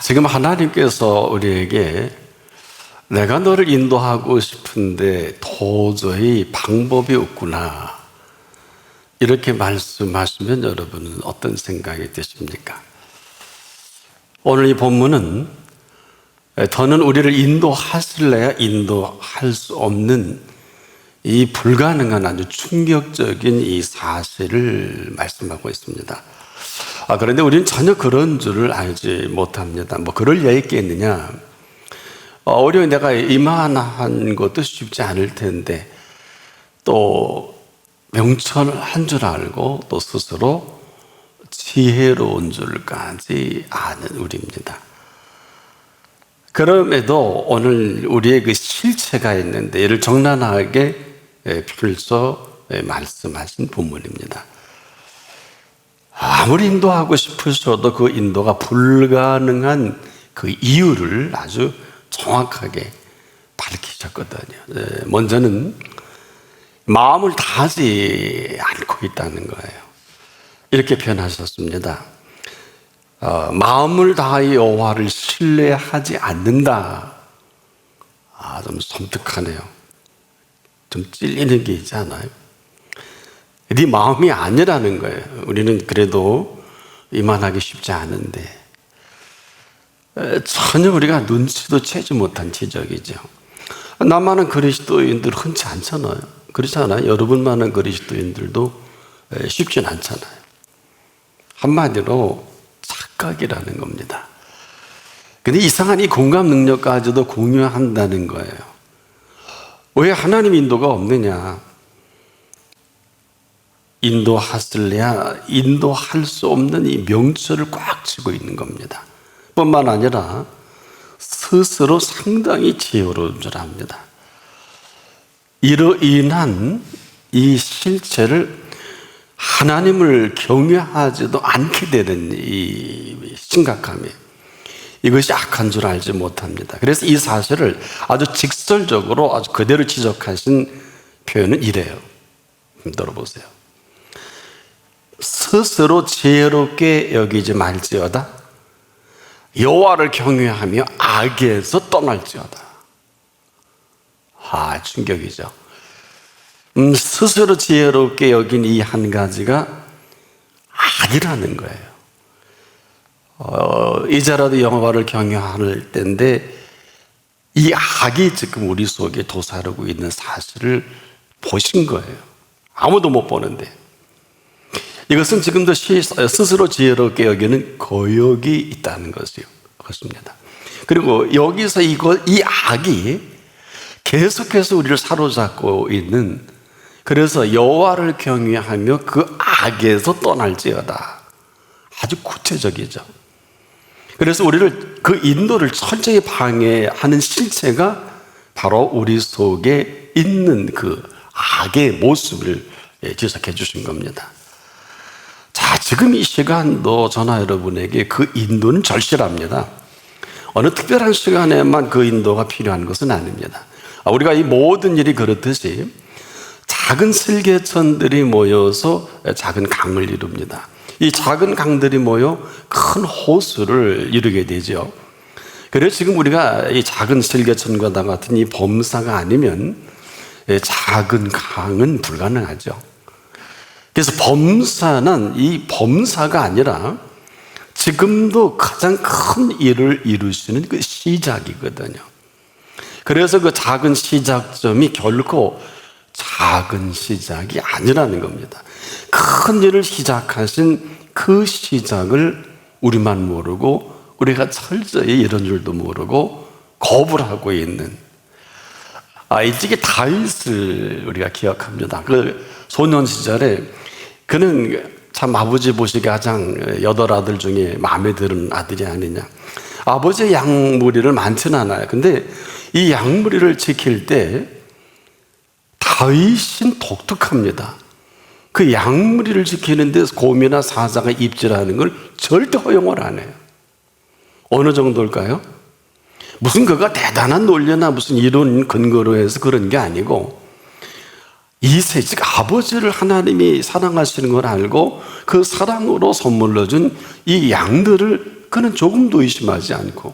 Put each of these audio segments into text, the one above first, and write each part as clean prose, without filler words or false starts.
지금 하나님께서 우리에게 내가 너를 인도하고 싶은데 도저히 방법이 없구나, 이렇게 말씀하시면 여러분은 어떤 생각이 드십니까? 오늘 이 본문은 더는 우리를 인도하실래야 인도할 수 없는 이 불가능한 아주 충격적인 이 사실을 말씀하고 있습니다. 그런데 우리는 전혀 그런 줄을 알지 못합니다. 그럴 리가 있겠느냐? 오히려 내가 이만한 것도 쉽지 않을 텐데 또 명철한 줄 알고 또 스스로 지혜로운 줄까지 아는 우리입니다. 그럼에도 오늘 우리의 그 실체가 있는데 이를 적나라하게 펼쳐 말씀하신 본문입니다. 아무리 인도하고 싶으셔도 그 인도가 불가능한 그 이유를 아주 정확하게 밝히셨거든요. 먼저는 마음을 다하지 않고 있다는 거예요. 이렇게 표현하셨습니다. 마음을 다하여 여호와를 신뢰하지 않는다. 좀 섬뜩하네요. 좀 찔리는 게 있지 않아요? 네 마음이 아니라는 거예요. 우리는 그래도 이만하기 쉽지 않은데 전혀 우리가 눈치도 채지 못한 지적이죠. 나만한 그리스도인들 흔치 않잖아요. 그렇지 않아요? 여러분만한 그리스도인들도 쉽진 않잖아요. 한마디로 착각이라는 겁니다. 근데 이상한 이 공감 능력까지도 공유한다는 거예요. 왜 하나님 인도가 없느냐? 인도하실래야 인도할 수 없는 이 명철을 꽉 쥐고 있는 겁니다. 뿐만 아니라 스스로 상당히 지혜로운 줄 압니다. 이로 인한 이 실체를 하나님을 경외하지도 않게 되는 이 심각함이, 이것이 악한 줄 알지 못합니다. 그래서 이 사실을 아주 직설적으로 아주 그대로 지적하신 표현은 이래요. 들어보세요. 스스로 지혜롭게 여기지 말지어다 여호와를 경외하며 악에서 떠날지어다. 충격이죠. 스스로 지혜롭게 여긴 이 한 가지가 악이라는 거예요. 이제라도 여호와를 경외할 때인데 이 악이 지금 우리 속에 도사르고 있는 사실을 보신 거예요. 아무도 못 보는데. 이것은 지금도 스스로 지혜롭게 여기는 거역이 있다는 것입니다. 그리고 여기서 이 악이 계속해서 우리를 사로잡고 있는, 그래서 여호와를 경외하며 그 악에서 떠날지어다. 아주 구체적이죠. 그래서 우리를 그 인도를 철저히 방해하는 실체가 바로 우리 속에 있는 그 악의 모습을 지적해 주신 겁니다. 지금 이 시간도 저나 여러분에게 그 인도는 절실합니다. 어느 특별한 시간에만 그 인도가 필요한 것은 아닙니다. 우리가 이 모든 일이 그렇듯이 작은 슬개천들이 모여서 작은 강을 이룹니다. 이 작은 강들이 모여 큰 호수를 이루게 되죠. 그래서 지금 우리가 이 작은 슬개천과 같은 이 범사가 아니면 작은 강은 불가능하죠. 그래서 범사는 이 범사가 아니라 지금도 가장 큰 일을 이루시는 그 시작이거든요. 그래서 그 작은 시작점이 결코 작은 시작이 아니라는 겁니다. 큰 일을 시작하신 그 시작을 우리만 모르고, 우리가 철저히 이런 줄도 모르고 거부를 하고 있는, 일찍이 다윗을 우리가 기억합니다. 그 소년 시절에 그는 참 아버지 보시기에 가장 8아들 중에 마음에 드는 아들이 아니냐. 아버지의 양무리를 많지는 않아요. 근데 이 양무리를 지킬 때 다윗은 독특합니다. 그 양무리를 지키는 데 곰이나 사자가 입질하는 걸 절대 허용을 안 해요. 어느 정도일까요? 무슨 그가 대단한 논리나 무슨 이론 근거로 해서 그런 게 아니고, 이세, 즉 아버지를 하나님이 사랑하시는 걸 알고 그 사랑으로 선물로 준 이 양들을 그는 조금도 의심하지 않고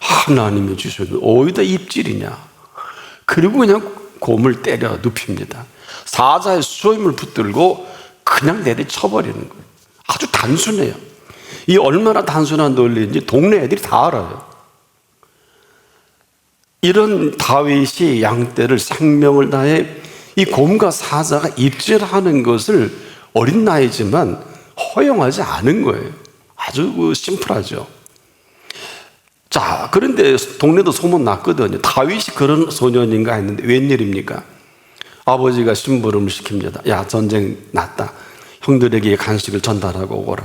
하나님이 주셔도 어디다 입질이냐. 그리고 그냥 곰을 때려 눕힙니다. 사자의 수염을 붙들고 그냥 내리쳐버리는 거예요. 아주 단순해요. 이 얼마나 단순한 논리인지 동네 애들이 다 알아요. 이런 다윗이 양떼를 생명을 다해 이 곰과 사자가 입질하는 것을 어린 나이지만 허용하지 않은 거예요. 아주 심플하죠. 자, 그런데 동네도 소문 났거든요. 다윗이 그런 소년인가 했는데 웬일입니까? 아버지가 심부름을 시킵니다. 야, 전쟁 났다. 형들에게 간식을 전달하고 오거라.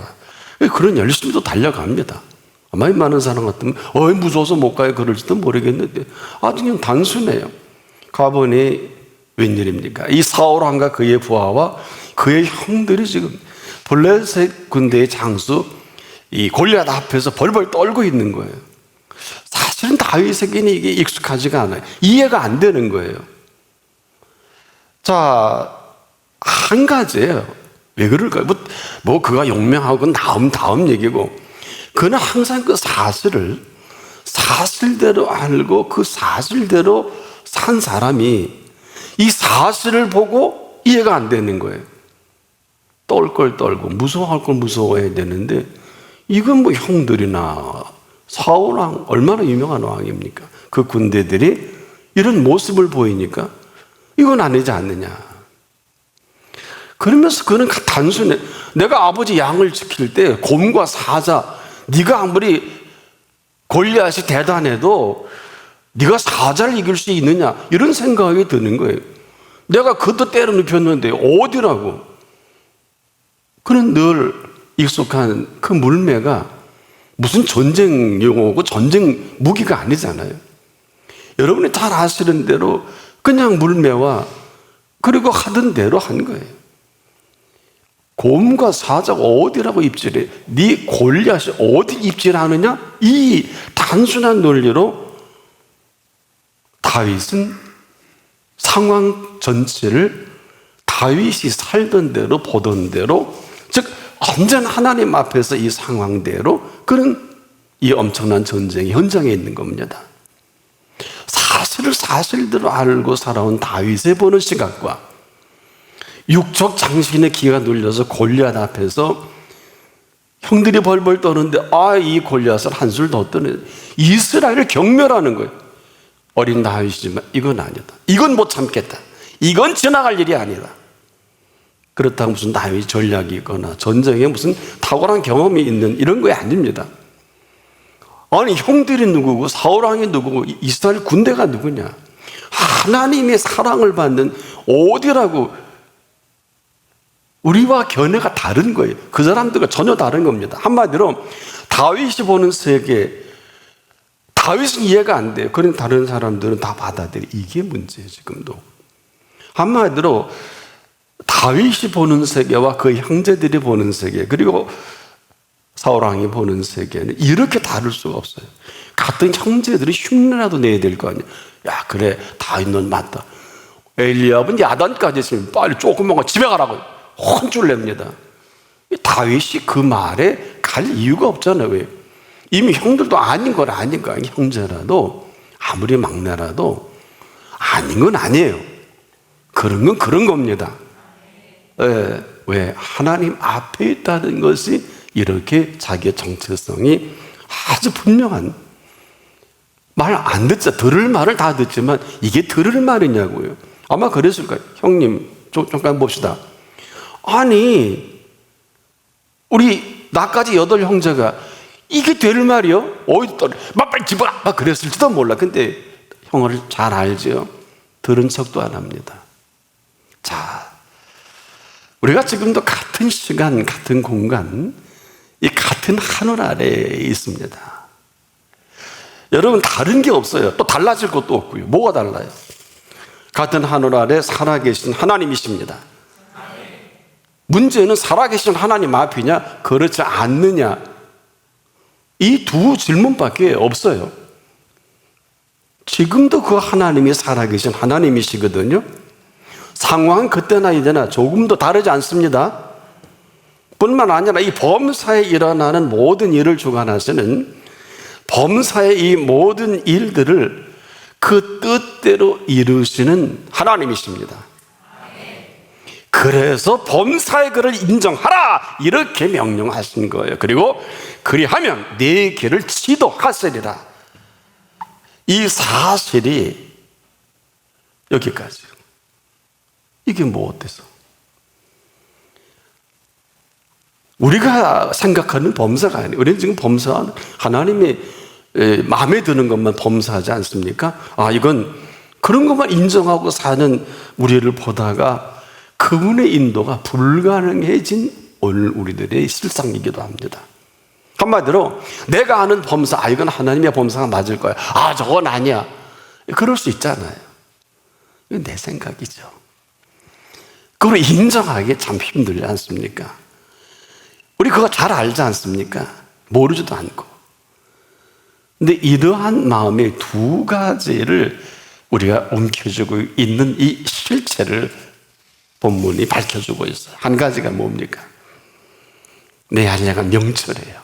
그런 열심히도 달려갑니다. 아마 많은 사람 같으면 무서워서 못 가요 그럴지도 모르겠는데 아주 그냥 단순해요. 가보니 웬일입니까? 이 사울 왕과 그의 부하와 그의 형들이 지금 블레셋 군대의 장수 이 골리앗 앞에서 벌벌 떨고 있는 거예요. 사실은 다윗에게는 이게 익숙하지가 않아요. 이해가 안 되는 거예요. 자, 한 가지예요. 왜 그럴까요? 뭐 그가 용맹하고 다음 얘기고, 그는 항상 그 사실을 사실대로 알고 그 사실대로 산 사람이 이 사실을 보고 이해가 안 되는 거예요. 떨 걸 떨고 무서워할 걸 무서워해야 되는데, 이건 뭐 형들이나 사울왕 얼마나 유명한 왕입니까? 그 군대들이 이런 모습을 보이니까 이건 아니지 않느냐. 그러면서 그는 단순해. 내가 아버지 양을 지킬 때 곰과 사자, 네가 아무리 골리앗이 대단해도 네가 사자를 이길 수 있느냐, 이런 생각이 드는 거예요. 내가 그도 때려 눕혔는데 어디라고. 그는 늘 익숙한 그 물매가 무슨 전쟁 용어고 전쟁 무기가 아니잖아요. 여러분이 잘 아시는 대로 그냥 물매와 그리고 하던 대로 한 거예요. 곰과 사자가 어디라고 입질해? 네 골리앗이 어디 입질하느냐? 이 단순한 논리로 다윗은 상황 전체를 다윗이 살던 대로 보던 대로, 즉 완전 하나님 앞에서 이 상황대로 그는 이 엄청난 전쟁의 현장에 있는 겁니다. 사실을 사실대로 알고 살아온 다윗의 보는 시각과 육적 장신의 기가 눌려서 골리앗 앞에서 형들이 벌벌 떠는데 이 골리앗을 한술 더 떠네. 이스라엘을 경멸하는 거예요. 어린 다윗이지만 이건 아니다. 이건 못 참겠다. 이건 지나갈 일이 아니다. 그렇다고 무슨 다윗 전략이 있거나 전쟁에 무슨 탁월한 경험이 있는 이런 거 아닙니다. 아니, 형들이 누구고 사울왕이 누구고 이스라엘 군대가 누구냐. 하나님의 사랑을 받는 어디라고. 우리와 견해가 다른 거예요. 그 사람들과 전혀 다른 겁니다. 한마디로 다윗이 보는 세계, 다윗은 이해가 안 돼요. 그런 다른 사람들은 다 받아들여. 이게 문제예요, 지금도. 한마디로 다윗이 보는 세계와 그 형제들이 보는 세계, 그리고 사울왕이 보는 세계는 이렇게 다를 수가 없어요. 같은 형제들이 흉내라도 내야 될 거 아니야. 야, 그래, 다윗 넌 맞다. 엘리압은 야단까지 했으면 빨리 조금만 집에 가라고 혼쭐 냅니다. 다윗이 그 말에 갈 이유가 없잖아요. 왜? 이미 형들도 아닌 걸 아니까. 형제라도 아무리 막내라도 아닌 건 아니에요. 그런 건 그런 겁니다. 왜? 하나님 앞에 있다는 것이 이렇게 자기의 정체성이 아주 분명한, 말 안 듣자. 들을 말을 다 듣지만 이게 들을 말이냐고요. 아마 그랬을 거예요. 형님, 잠깐 봅시다. 아니, 우리 나까지 8 형제가 이게 될 말이요? 어디 떨어? 빨리 집어라! 막 그랬을지도 몰라. 근데 형을 잘 알죠. 들은 척도 안 합니다. 자, 우리가 지금도 같은 시간, 같은 공간, 이 같은 하늘 아래에 있습니다. 여러분, 다른 게 없어요. 또 달라질 것도 없고요. 뭐가 달라요? 같은 하늘 아래 살아계신 하나님이십니다. 문제는 살아계신 하나님 앞이냐, 그렇지 않느냐, 이 두 질문밖에 없어요. 지금도 그 하나님이 살아계신 하나님이시거든요. 상황은 그때나 이제나 조금도 다르지 않습니다. 뿐만 아니라 이 범사에 일어나는 모든 일을 주관하시는 범사의 이 모든 일들을 그 뜻대로 이루시는 하나님이십니다. 그래서 범사의 그를 인정하라 이렇게 명령하신 거예요. 그리고 그리하면 네 길을 지도하시리라. 이 사실이 여기까지요. 이게 뭐 어때서? 우리가 생각하는 범사가 아니에요. 우리는 지금 범사, 하나님이 마음에 드는 것만 범사하지 않습니까? 이건 그런 것만 인정하고 사는 우리를 보다가 그분의 인도가 불가능해진 오늘 우리들의 실상이기도 합니다. 한마디로 내가 아는 범사, 이건 하나님의 범사가 맞을 거야. 저건 아니야. 그럴 수 있잖아요. 이건 내 생각이죠. 그걸 인정하기 참 힘들지 않습니까? 우리 그거 잘 알지 않습니까? 모르지도 않고. 근데 이러한 마음의 두 가지를 우리가 움켜쥐고 있는 이 실체를 본문이 밝혀주고 있어요. 한 가지가 뭡니까? 내 아내가 명철해요.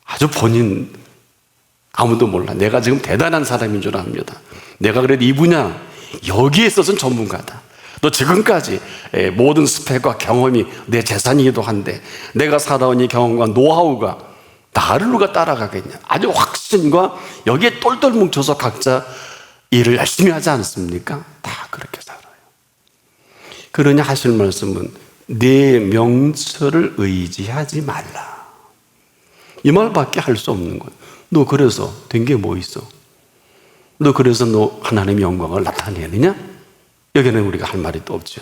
아주 본인 아무도 몰라. 내가 지금 대단한 사람인 줄 압니다. 내가 그래도 이 분야 여기에 있어서는 전문가다. 또 지금까지 모든 스펙과 경험이 내 재산이기도 한데 내가 살아온 이 경험과 노하우가 나를 누가 따라가겠냐. 아주 확신과 여기에 똘똘 뭉쳐서 각자 일을 열심히 하지 않습니까? 다 그렇게 살아요. 그러냐 하실 말씀은 내 명철을 의지하지 말라. 이 말밖에 할 수 없는 거예요. 너 그래서 된 게 뭐 있어? 너 그래서 너 하나님의 영광을 나타내느냐? 여기는 우리가 할 말이 또 없죠.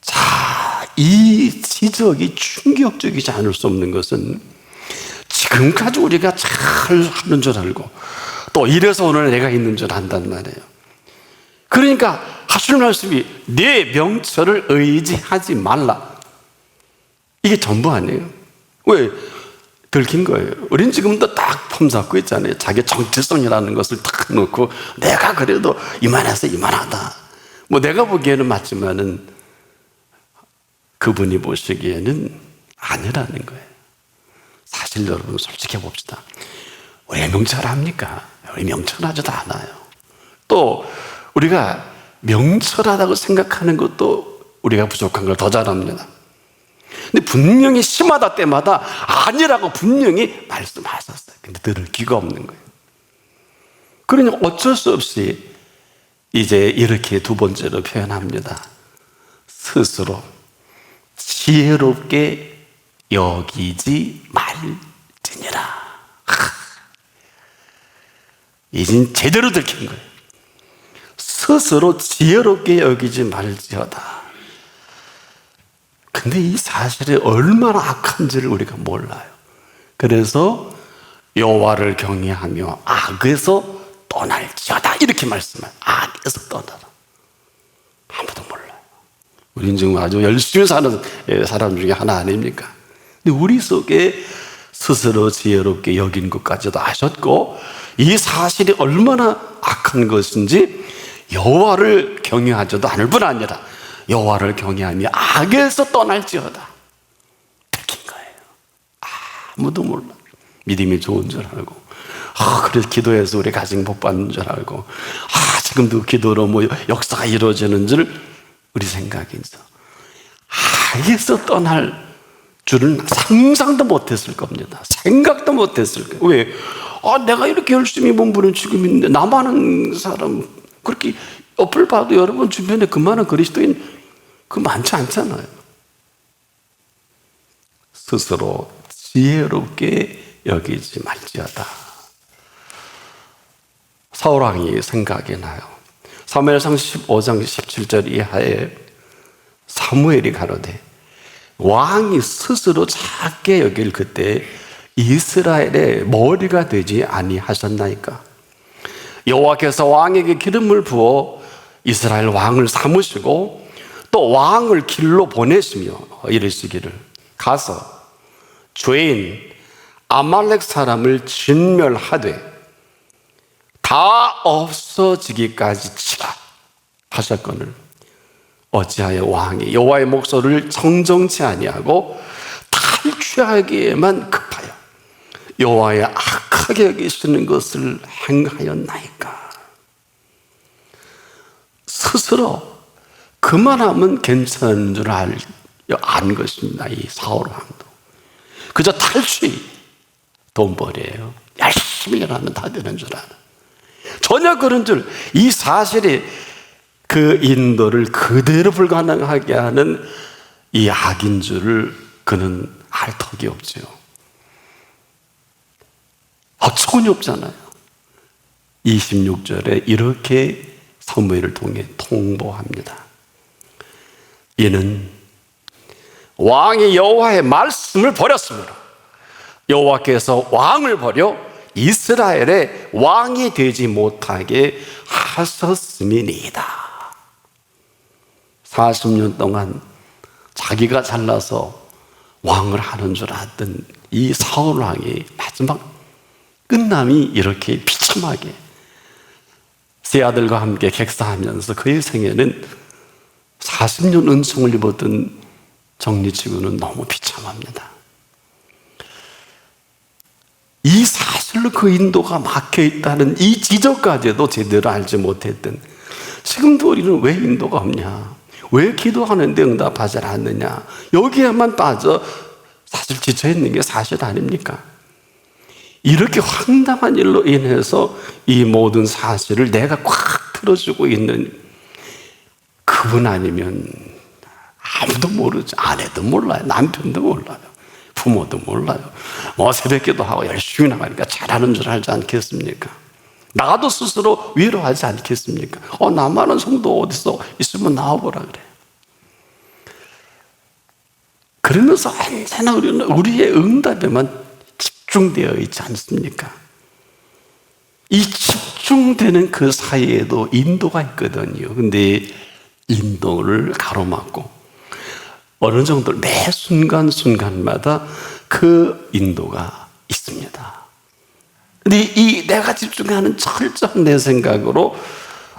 자, 이 지적이 충격적이지 않을 수 없는 것은 지금까지 우리가 잘 하는 줄 알고 또 이래서 오늘 내가 있는 줄 안단 말이에요. 그러니까 하시는 말씀이 내 명철을 의지하지 말라. 이게 전부 아니에요. 왜? 들킨 거예요. 우린 지금도 딱 폼잡고 있잖아요. 자기 정체성이라는 것을 딱 놓고 내가 그래도 이만해서 이만하다. 내가 보기에는 맞지만은 그분이 보시기에는 아니라는 거예요. 사실 여러분 솔직히 봅시다. 우리가 명철합니까? 우리 명철하지도 않아요. 또 우리가 명철하다고 생각하는 것도 우리가 부족한 걸 더 잘합니다. 근데 분명히 심하다 때마다 아니라고 분명히 말씀하셨어요. 근데 들을 귀가 없는 거예요. 그러니 어쩔 수 없이 이제 이렇게 두 번째로 표현합니다. 스스로 지혜롭게 여기지 말지니라. 이젠 제대로 들킨 거예요. 스스로 지혜롭게 여기지 말지어다. 근데 이 사실이 얼마나 악한지를 우리가 몰라요. 그래서 여호와를 경외하며 악에서 떠날지어다 이렇게 말씀해요. 악에서 떠나라. 아무도 몰라요. 우리는 지금 아주 열심히 사는 사람 중에 하나 아닙니까? 근데 우리 속에 스스로 지혜롭게 여긴 것까지도 아셨고 이 사실이 얼마나 악한 것인지 여호와를 경외하지도 않을 뿐 아니라 여호와를 경외하며 악에서 떠날지어다. 들킨 거예요. 아무도 몰라. 믿음이 좋은 줄 알고 그래서 기도해서 우리 가정 복 받는 줄 알고 지금도 기도로 역사가 이루어지는 줄 우리 생각이죠. 악에서 떠날 줄은 상상도 못했을 겁니다. 생각도 못했을 거예요. 왜? 내가 이렇게 열심히 몸부는 지금 있는데 나만한 사람 그렇게 옆을 봐도 여러분 주변에 그만한 그리스도인 많지 않잖아요. 스스로 지혜롭게 여기지 말지어다. 사울왕이 생각이 나요. 사무엘상 15장 17절 이하에 사무엘이 가로되 왕이 스스로 작게 여길 그때 이스라엘의 머리가 되지 아니하셨나이까. 여호와께서 왕에게 기름을 부어 이스라엘 왕을 삼으시고 또 왕을 길로 보내시며 이르시기를 가서 죄인 아말렉 사람을 진멸하되 다 없어지기까지 치라 하셨거늘 어찌하여 왕이 여호와의 목소리를 청정치 아니하고 탈취하기에만 급하여 여호와의 악하게 여기시는 것을 행하였나이까. 스스로 그만하면 괜찮은 줄 안 것입니다. 이 사울 왕도 그저 탈취, 돈벌이에요. 열심히 일하면 다 되는 줄 아는, 전혀 그런 줄, 이 사실이 그 인도를 그대로 불가능하게 하는 이 악인 줄을 그는 알 턱이 없죠. 어처구니 없잖아요. 26절에 이렇게 사무엘을 통해 통보합니다. 이는 왕이 여호와의 말씀을 버렸으므로 여호와께서 왕을 버려 이스라엘의 왕이 되지 못하게 하셨음이니이다. 40년 동안 자기가 잘나서 왕을 하는 줄 알았던 이 사울 왕이 마지막 끝남이 이렇게 비참하게 세 아들과 함께 객사하면서 그의 생애는 40년 은총을 입었던 정리치고는 너무 비참합니다. 이 사실로 그 인도가 막혀있다는 이 지적까지도 제대로 알지 못했던, 지금도 우리는 왜 인도가 없냐, 왜 기도하는데 응답하지 않느냐, 여기에만 빠져 사실 지쳐있는 게 사실 아닙니까? 이렇게 황당한 일로 인해서 이 모든 사실을 내가 꽉 틀어주고 있는 그분 아니면 아무도 모르죠. 아내도 몰라요. 남편도 몰라요. 부모도 몰라요. 새벽기도 하고 열심히 나가니까 잘하는 줄 알지 않겠습니까? 나도 스스로 위로하지 않겠습니까? 나만한 성도 어디서 있으면 나와보라 그래. 그러면서 언제나 우리는 우리의 응답에만 집중되어 있지 않습니까? 이 집중되는 그 사이에도 인도가 있거든요. 근데 인도를 가로막고 어느 정도 매 순간순간마다 그 인도가 있습니다. 근데 이 내가 집중하는 철저한 내 생각으로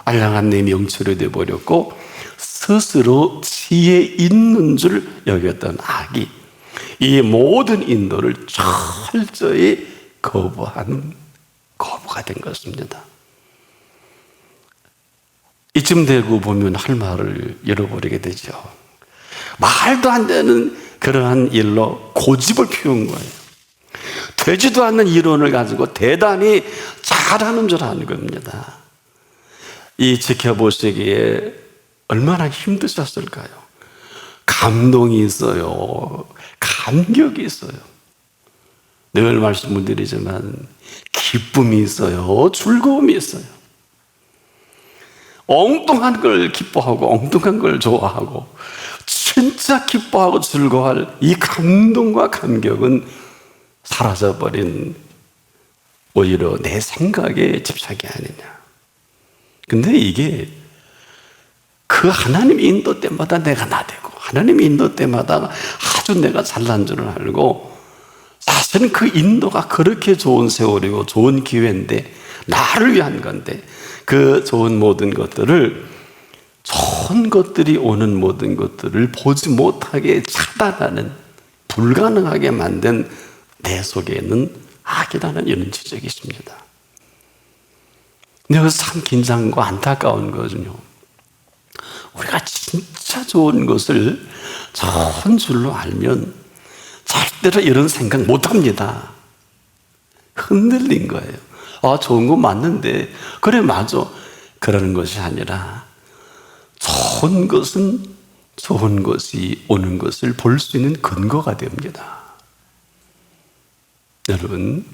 알량한 내 명철이 되어버렸고 스스로 지혜 있는 줄 여겼던 악이 이 모든 인도를 철저히 거부한 거부가 된 것입니다. 이쯤 되고 보면 할 말을 잃어버리게 되죠. 말도 안 되는 그러한 일로 고집을 피운 거예요. 되지도 않는 이론을 가지고 대단히 잘하는 줄 아는 겁니다. 이 지켜보시기에 얼마나 힘드셨을까요? 감동이 있어요. 감격이 있어요. 늘 말씀을 드리지만 기쁨이 있어요. 즐거움이 있어요. 엉뚱한 걸 기뻐하고 엉뚱한 걸 좋아하고 진짜 기뻐하고 즐거워할 이 감동과 감격은 사라져버린 오히려 내 생각에 집착이 아니냐. 근데 이게 그 하나님 인도 때마다 내가 나대고 하나님 인도 때마다 아주 내가 잘난 줄을 알고 사실은 그 인도가 그렇게 좋은 세월이고 좋은 기회인데 나를 위한 건데 그 좋은 모든 것들을 좋은 것들이 오는 모든 것들을 보지 못하게 차단하는 불가능하게 만든 내 속에는 악이라는 이런 지적이 있습니다. 근데 참 긴장과 안타까운 거거든요. 우리가 진짜 좋은 것을 좋은 줄로 알면 절대로 이런 생각 못합니다. 흔들린 거예요. 좋은 거 맞는데 그래 맞아. 그러는 것이 아니라 좋은 것은 좋은 것이 오는 것을 볼 수 있는 근거가 됩니다. 여러분,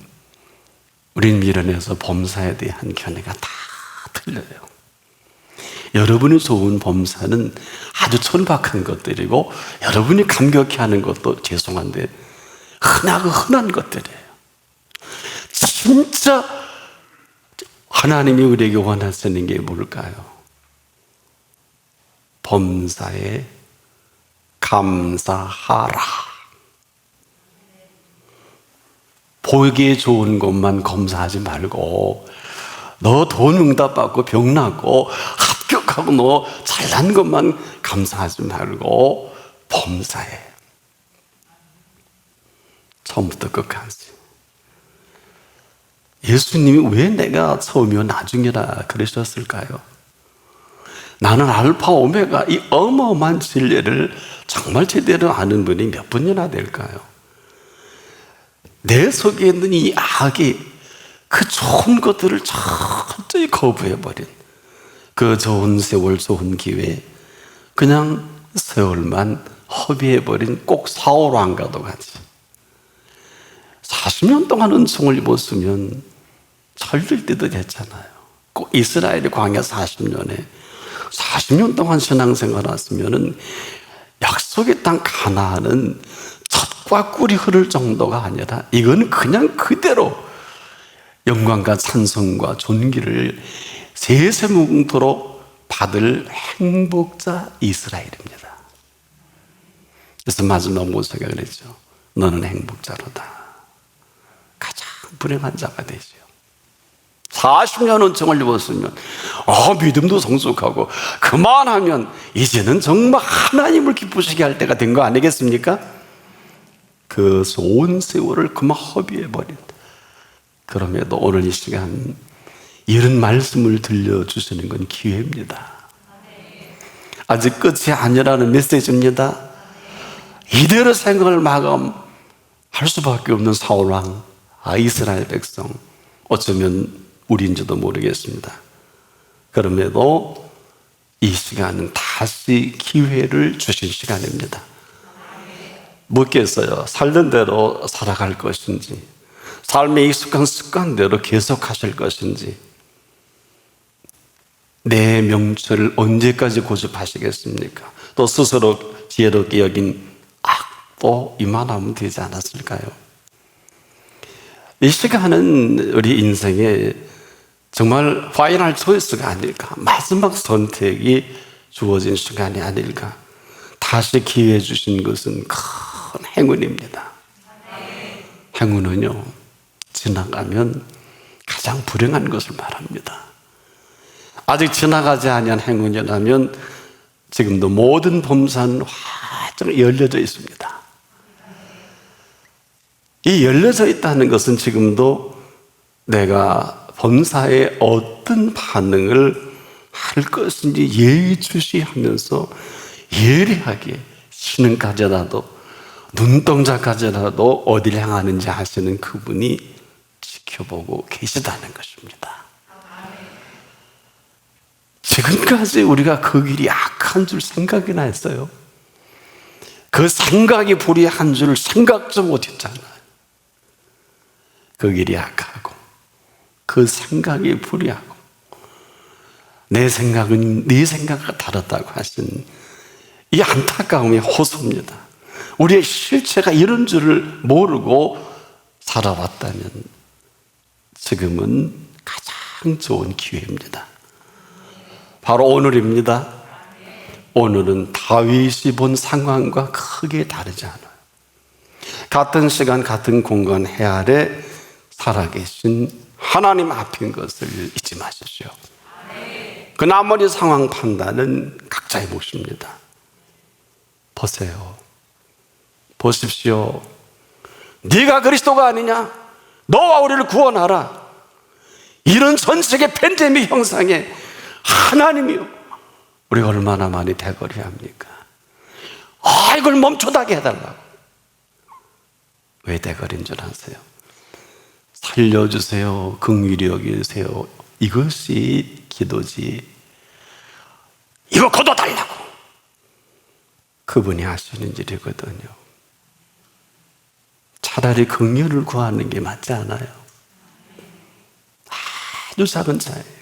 우린 미련에서 범사에 대한 견해가 다 틀려요. 여러분이 좋은 범사는 아주 천박한 것들이고 여러분이 감격해하는 것도 죄송한데 흔한 것들이에요. 진짜 하나님이 우리에게 원하시는 게 뭘까요? 범사에 감사하라. 보기에 좋은 것만 검사하지 말고 너 돈 응답받고 병 낫고 합격 만족하고 너 잘난 것만 감사하지 말고 범사해. 처음부터 끝까지. 예수님이 왜 내가 처음이요 나중이라 그러셨을까요? 나는 알파 오메가 이 어마어마한 진리를 정말 제대로 아는 분이 몇 분이나 될까요? 내 속에 있는 이 악이 그 좋은 것들을 철저히 거부해버린 그 좋은 세월, 좋은 기회, 그냥 세월만 허비해버린 꼭 사울왕과도 같이 40년 동안 은총을 입었으면 철들 때도 됐잖아요. 꼭 이스라엘이 광야 40년에 40년 동안 신앙생활 했으면 약속의 땅 가나안은 젖과 꿀이 흐를 정도가 아니라 이건 그냥 그대로 영광과 찬송과 존귀를 세세무궁토록 받을 행복자 이스라엘입니다. 그래서 마지막 모세가 그랬죠. 너는 행복자로다. 가장 불행한 자가 되죠. 40년 은총을 입었으면 믿음도 성숙하고 그만하면 이제는 정말 하나님을 기쁘시게 할 때가 된 거 아니겠습니까? 그 좋은 세월을 그만 허비해버린. 그럼에도 오늘 이 시간 이런 말씀을 들려주시는 건 기회입니다. 아직 끝이 아니라는 메시지입니다. 이대로 생각을 마감할 수밖에 없는 사울왕, 이스라엘 백성, 어쩌면 우리인지도 모르겠습니다. 그럼에도 이 시간은 다시 기회를 주신 시간입니다. 묻겠어요. 살던 대로 살아갈 것인지, 삶의 익숙한 습관대로 계속하실 것인지, 내 명철을 언제까지 고집하시겠습니까? 또 스스로 지혜롭게 여긴 악도 이만하면 되지 않았을까요? 이 시간은 우리 인생에 정말 파이널 초이스가 아닐까, 마지막 선택이 주어진 시간이 아닐까. 다시 기회 주신 것은 큰 행운입니다. 행운은요, 지나가면 가장 불행한 것을 말합니다. 아직 지나가지 아니한 행운이라면 지금도 모든 범사는 활짝 열려져 있습니다. 이 열려져 있다는 것은 지금도 내가 범사에 어떤 반응을 할 것인지 예의주시하면서 예리하게 신음까지라도 눈동자까지라도 어딜 향하는지 아시는 그분이 지켜보고 계시다는 것입니다. 지금까지 우리가 그 길이 악한 줄 생각이나 했어요. 그 생각이 불의한 줄 생각도 못했잖아요. 그 길이 악하고 그 생각이 불의하고 내 생각은 네 생각과 다르다고 하신 이 안타까움이 호소입니다. 우리의 실체가 이런 줄을 모르고 살아왔다면 지금은 가장 좋은 기회입니다. 바로 오늘입니다. 오늘은 다윗이 본 상황과 크게 다르지 않아요. 같은 시간 같은 공간 해 아래 살아계신 하나님 앞인 것을 잊지 마십시오. 그 나머지 상황 판단은 각자의 몫입니다. 보세요. 보십시오. 네가 그리스도가 아니냐? 너와 우리를 구원하라. 이런 전 세계 팬데믹 형상에 하나님이요, 우리가 얼마나 많이 대거리 합니까? 이걸 멈춰다게 해달라고. 왜 대거리인 줄 아세요? 살려주세요, 긍휼히 여기세요, 이것이 기도지, 이거 거둬달라고 그분이 하시는 일이거든요. 차라리 긍휼을 구하는 게 맞지 않아요? 아주 작은 차이예요.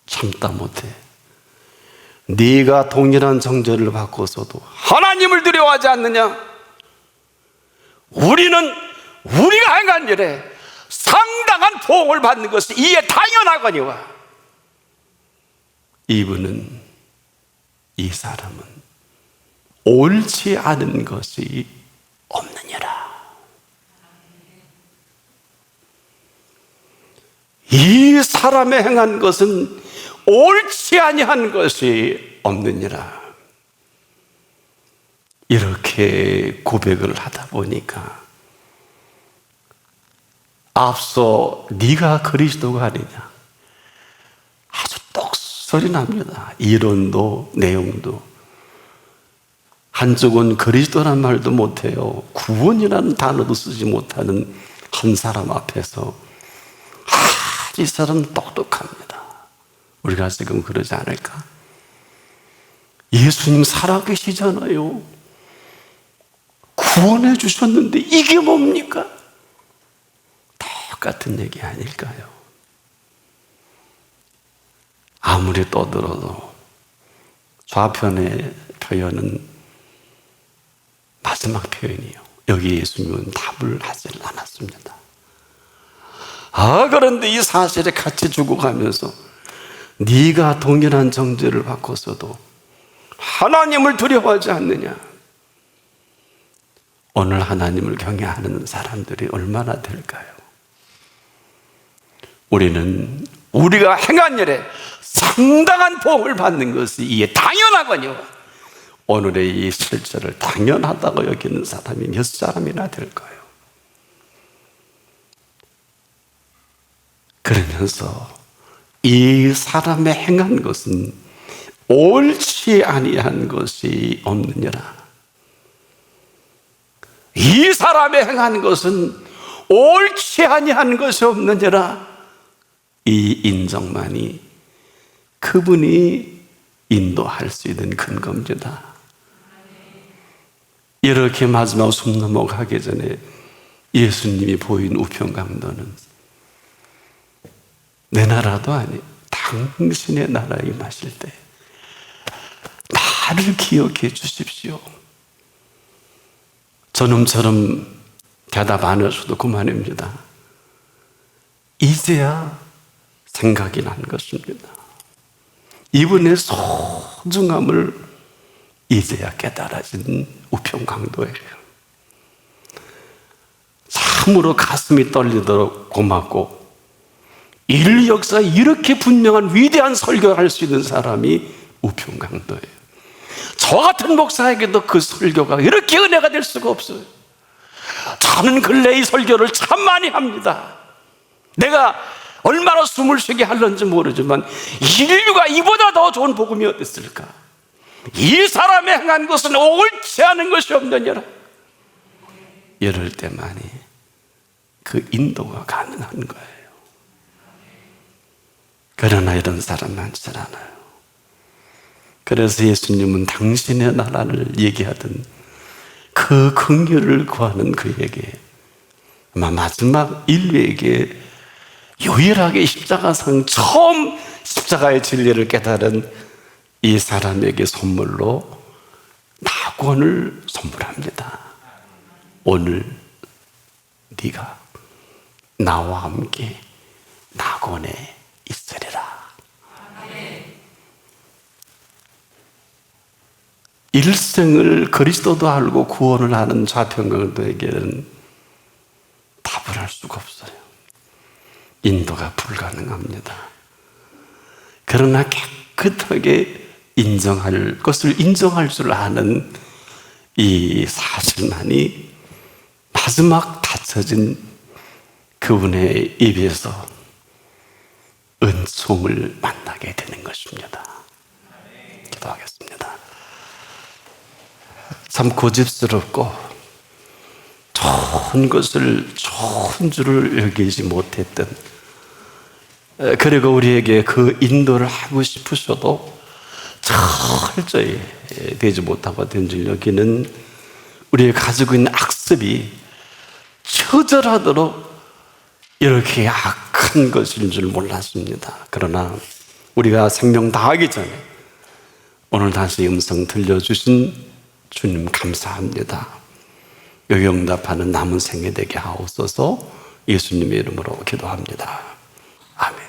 참다 못해. 네가 동일한 정죄를 받고서도 하나님을 두려워하지 않느냐? 우리는 우리가 행한 일에 상당한 보응을 받는 것이 이에 당연하거니와 이분은, 이 사람은 옳지 않은 것이 없느니라. 이 사람의 행한 것은 옳지 아니한 것이 없느니라. 이렇게 고백을 하다 보니까 앞서 네가 그리스도가 아니냐, 아주 똑소리 납니다. 이론도 내용도. 한쪽은 그리스도란 말도 못해요. 구원이라는 단어도 쓰지 못하는 한 사람 앞에서 이 사람은 똑똑합니다. 우리가 지금 그러지 않을까? 예수님 살아계시잖아요. 구원해 주셨는데 이게 뭡니까? 똑같은 얘기 아닐까요? 아무리 떠들어도 좌편의 표현은 마지막 표현이요. 여기 예수님은 답을 하지 않았습니다. 그런데 이 사실에 같이 죽어가면서 네가 동일한 정죄를 받고서도 하나님을 두려워하지 않느냐? 오늘 하나님을 경외하는 사람들이 얼마나 될까요? 우리는 우리가 행한 일에 상당한 복을 받는 것이 이게 당연하거든요. 오늘의 이 실제를 당연하다고 여기는 사람이 몇 사람이나 될까요? 그러면서 이 사람의 행한 것은 옳지 아니한 것이 없느니라. 이 사람의 행한 것은 옳지 아니한 것이 없느니라. 이 인정만이 그분이 인도할 수 있는 근거입니다. 이렇게 마지막 숨 넘어가기 전에 예수님이 보인 우편강도는 내 나라도 아니 당신의 나라에 임하실 때 나를 기억해 주십시오. 저놈처럼 대답 안 하셔도 그만입니다. 이제야 생각이 난 것입니다. 이분의 소중함을 이제야 깨달아진 우편강도예요. 참으로 가슴이 떨리도록 고맙고, 인류 역사에 이렇게 분명한 위대한 설교를 할 수 있는 사람이 우편강도예요. 저 같은 목사에게도 그 설교가 이렇게 은혜가 될 수가 없어요. 저는 근래 이 설교를 참 많이 합니다. 내가 얼마나 숨을 쉬게 하는지 모르지만 인류가 이보다 더 좋은 복음이 어땠을까? 이 사람의 행한 것은 옳지 않은 것이 없느니라. 이럴 때만이 그 인도가 가능한 거예요. 그러나 이런 사람 많지 않아요. 그래서 예수님은 당신의 나라를 얘기하던 그 긍휼을 구하는 그에게 아마 마지막 인류에게 유일하게 십자가상 처음 십자가의 진리를 깨달은 이 사람에게 선물로 낙원을 선물합니다. 오늘 네가 나와 함께 낙원에 있으리라. 일생을 그리스도도 알고 구원을 하는 좌편강도에게는 답을 할 수가 없어요. 인도가 불가능합니다. 그러나 깨끗하게 인정할 것을 인정할 줄 아는 이 사실만이 마지막 닫혀진 그분의 입에서 은총을 만나게 되는 것입니다. 기도하겠습니다. 참 고집스럽고 좋은 것을 좋은 줄을 여기지 못했던, 그리고 우리에게 그 인도를 하고 싶으셔도 철저히 되지 못하고 된 줄 여기는 우리가 가지고 있는 악습이 처절하도록 이렇게 악한 것인 줄 몰랐습니다. 그러나 우리가 생명 다하기 전에 오늘 다시 음성 들려주신 주님 감사합니다. 요영답하는 남은 생애 되게 하옵소서. 예수님의 이름으로 기도합니다. 아멘.